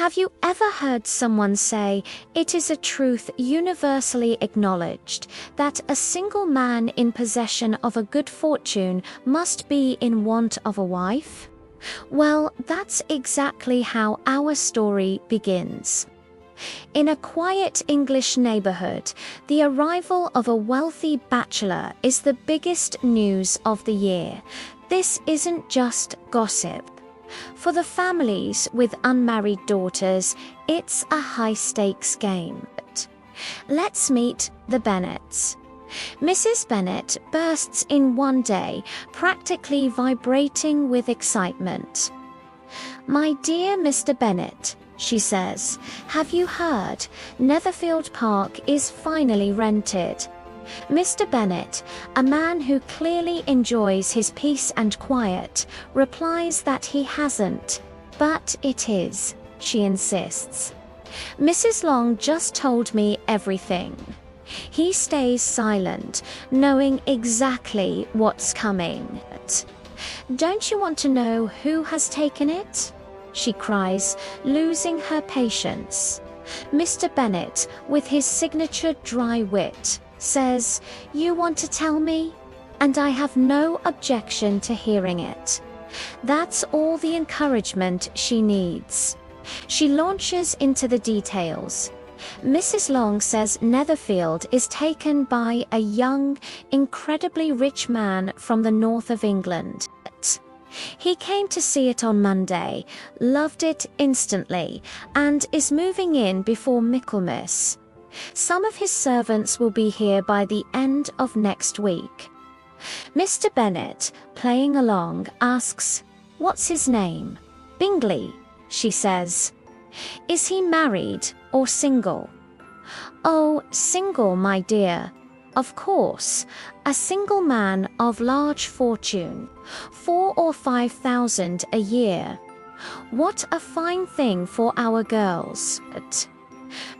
Have you ever heard someone say, it is a truth universally acknowledged, that a single man in possession of a good fortune must be in want of a wife? Well, that's exactly how our story begins. In a quiet English neighborhood, the arrival of a wealthy bachelor is the biggest news of the year. This isn't just gossip. For the families with unmarried daughters, it's a high-stakes game. Let's meet the Bennets. Mrs. Bennet bursts in one day, practically vibrating with excitement. "My dear Mr. Bennet," she says, "have you heard? Netherfield Park is finally rented." Mr. Bennet, a man who clearly enjoys his peace and quiet, replies that he hasn't. "But it is," she insists. "Mrs. Long just told me everything." He stays silent, knowing exactly what's coming. "Don't you want to know who has taken it?" she cries, losing her patience. Mr. Bennet, with his signature dry wit, says, "You want to tell me? And I have no objection to hearing it." That's all the encouragement she needs. She launches into the details. Mrs. Long says Netherfield is taken by a young, incredibly rich man from the north of England. He came to see it on Monday, loved it instantly, and is moving in before Michaelmas. Some of his servants will be here by the end of next week. Mr. Bennet, playing along, asks, "What's his name?" "Bingley," she says. "Is he married or single?" "Oh, single, my dear. Of course, a single man of large fortune, 4,000 or 5,000 a year. What a fine thing for our girls."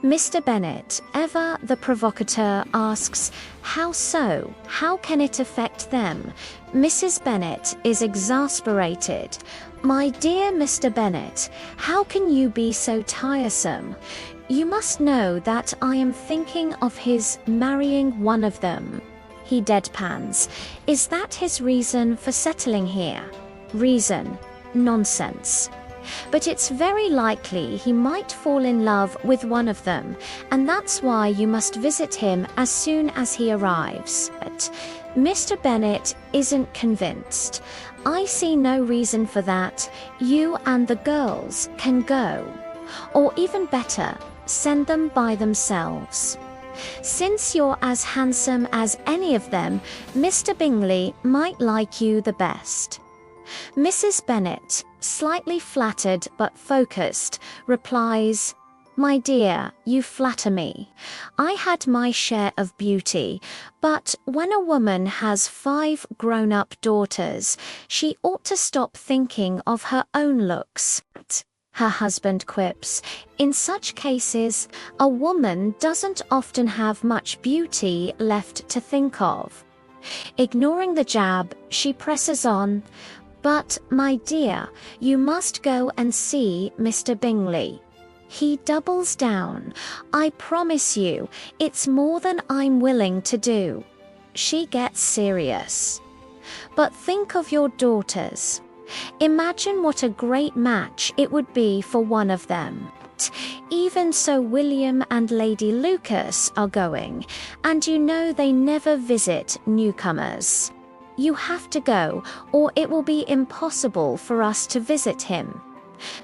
Mr. Bennet, ever the provocateur, asks, "How so? How can it affect them?" Mrs. Bennet is exasperated. "My dear Mr. Bennet, how can you be so tiresome? You must know that I am thinking of his marrying one of them." He deadpans. "Is that his reason for settling here?" "Reason? Nonsense. But it's very likely he might fall in love with one of them, and that's why you must visit him as soon as he arrives." But Mr. Bennet isn't convinced. "I see no reason for that. You and the girls can go. Or even better, send them by themselves. Since you're as handsome as any of them, Mr. Bingley might like you the best." Mrs. Bennet, slightly flattered but focused, replies, "My dear, you flatter me. I had my share of beauty, but when a woman has 5 grown-up daughters, she ought to stop thinking of her own looks." Her husband quips, "In such cases, a woman doesn't often have much beauty left to think of." Ignoring the jab, she presses on, "But, my dear, you must go and see Mr. Bingley." He doubles down. "I promise you, it's more than I'm willing to do." She gets serious. "But think of your daughters. Imagine what a great match it would be for one of them. Even so, William and Lady Lucas are going, and you know they never visit newcomers. You have to go, or it will be impossible for us to visit him."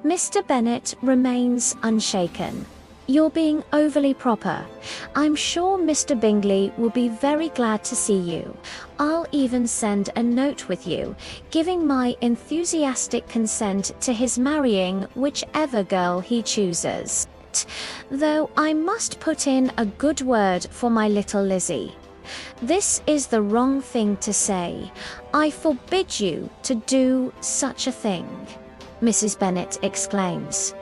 Mr. Bennet remains unshaken. "You're being overly proper. I'm sure Mr. Bingley will be very glad to see you. I'll even send a note with you, giving my enthusiastic consent to his marrying whichever girl he chooses. Though I must put in a good word for my little Lizzie. This is the wrong thing to say. I forbid you to do such a thing," Mrs. Bennet exclaims.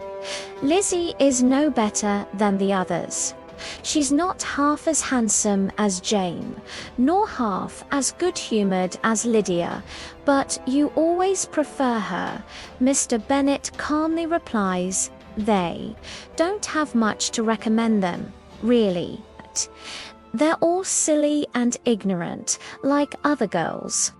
"Lizzie is no better than the others. She's not half as handsome as Jane, nor half as good-humoured as Lydia, but you always prefer her," Mr. Bennet calmly replies, they don't have much to recommend them, really. They're all silly and ignorant, like other girls.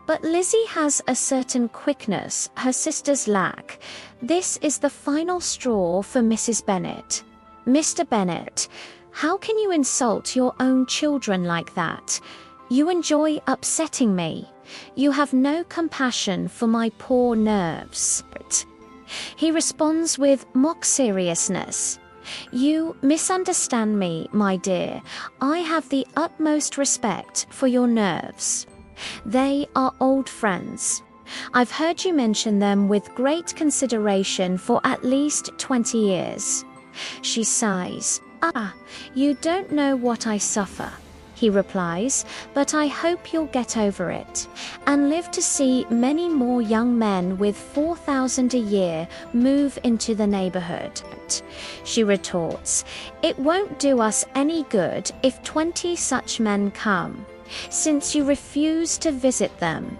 But Lizzie has a certain quickness her sisters lack. This is the final straw for Mrs. Bennet. Mr. Bennet, how can you insult your own children like that? You enjoy upsetting me. You have no compassion for my poor nerves. He responds with mock seriousness. You misunderstand me, my dear. I have the utmost respect for your nerves. They are old friends. I've heard you mention them with great consideration for at least 20 years. She sighs. You don't know what I suffer, he replies, but I hope you'll get over it, and live to see many more young men with 4,000 a year move into the neighborhood. She retorts, it won't do us any good if 20 such men come, since you refuse to visit them.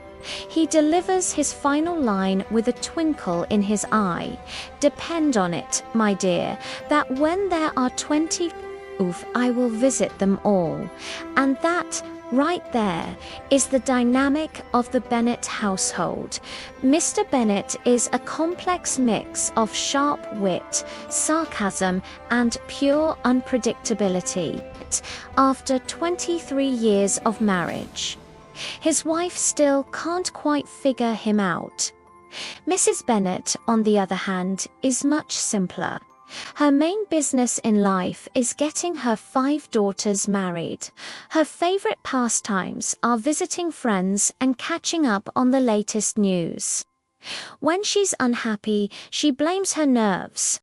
He delivers his final line with a twinkle in his eye. Depend on it, my dear, that when there are 20, I will visit them all. And that, right there, is the dynamic of the Bennet household. Mr. Bennet is a complex mix of sharp wit, sarcasm, and pure unpredictability. After 23 years of marriage, his wife still can't quite figure him out. Mrs. Bennet, on the other hand, is much simpler. Her main business in life is getting her 5 daughters married. Her favorite pastimes are visiting friends and catching up on the latest news. When she's unhappy, she blames her nerves.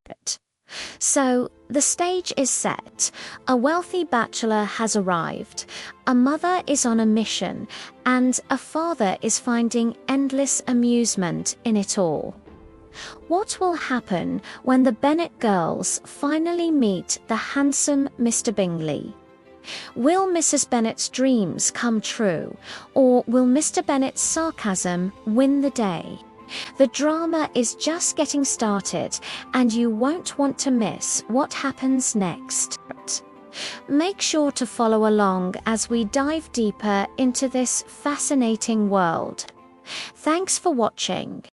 So, the stage is set. A wealthy bachelor has arrived. A mother is on a mission, and a father is finding endless amusement in it all. What will happen when the Bennet girls finally meet the handsome Mr. Bingley? Will Mrs. Bennet's dreams come true, or will Mr. Bennet's sarcasm win the day? The drama is just getting started, and you won't want to miss what happens next. Make sure to follow along as we dive deeper into this fascinating world. Thanks for watching.